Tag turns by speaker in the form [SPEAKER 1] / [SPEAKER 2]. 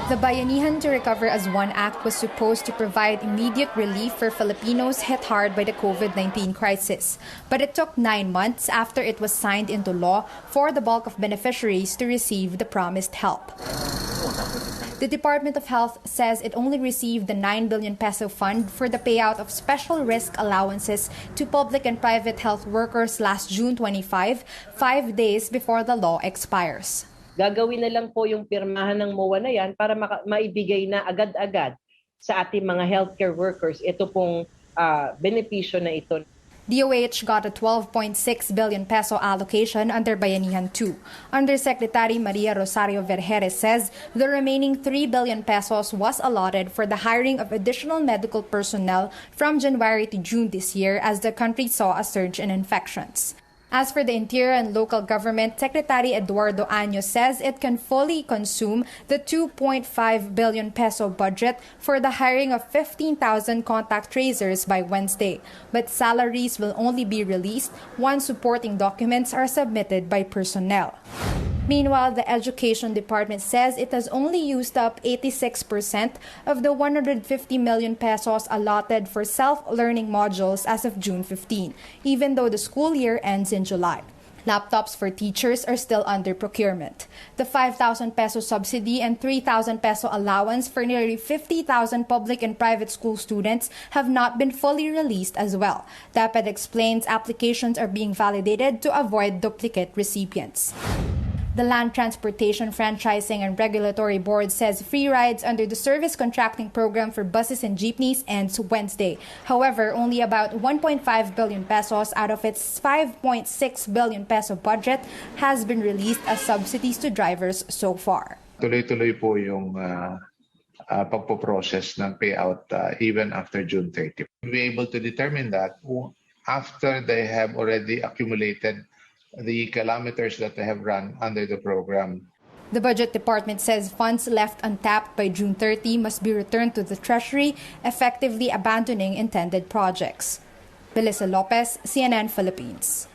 [SPEAKER 1] The Bayanihan to Recover as One Act was supposed to provide immediate relief for Filipinos hit hard by the COVID-19 crisis. But it took 9 months after it was signed into law for the bulk of beneficiaries to receive the promised help. The Department of Health says it only received the 9 billion peso fund for the payout of special risk allowances to public and private health workers last June 25, 5 days before the law expires.
[SPEAKER 2] Gagawin na lang po yung pirmahan ng MOA na yan para maibigay na agad-agad sa ating mga healthcare workers ito pong benepisyo na ito.
[SPEAKER 1] DOH got a 12.6 billion peso allocation under Bayanihan 2. Undersecretary Maria Rosario Vergeres says the remaining 3 billion pesos was allotted for the hiring of additional medical personnel from January to June this year as the country saw a surge in infections. As for the Interior and Local Government, Secretary Eduardo Año says it can fully consume the 2.5 billion peso budget for the hiring of 15,000 contact tracers by Wednesday. But salaries will only be released once supporting documents are submitted by personnel. Meanwhile, the Education Department says it has only used up 86% of the 150 million pesos allotted for self-learning modules as of June 15, even though the school year ends in July. Laptops for teachers are still under procurement. The 5,000 peso subsidy and 3,000 peso allowance for nearly 50,000 public and private school students have not been fully released as well. DAPED explains applications are being validated to avoid duplicate recipients. The Land Transportation Franchising and Regulatory Board says free rides under the service contracting program for buses and jeepneys ends Wednesday. However, only about 1.5 billion pesos out of its 5.6 billion peso budget has been released as subsidies to drivers so far.
[SPEAKER 3] Tuloy-tuloy po yung pagpo-process ng payout even after June 30. We'll be able to determine that after they have already accumulated the kilometers that they have run under the program.
[SPEAKER 1] The Budget Department says funds left untapped by June 30 must be returned to the Treasury, effectively abandoning intended projects. Belisa Lopez, CNN Philippines.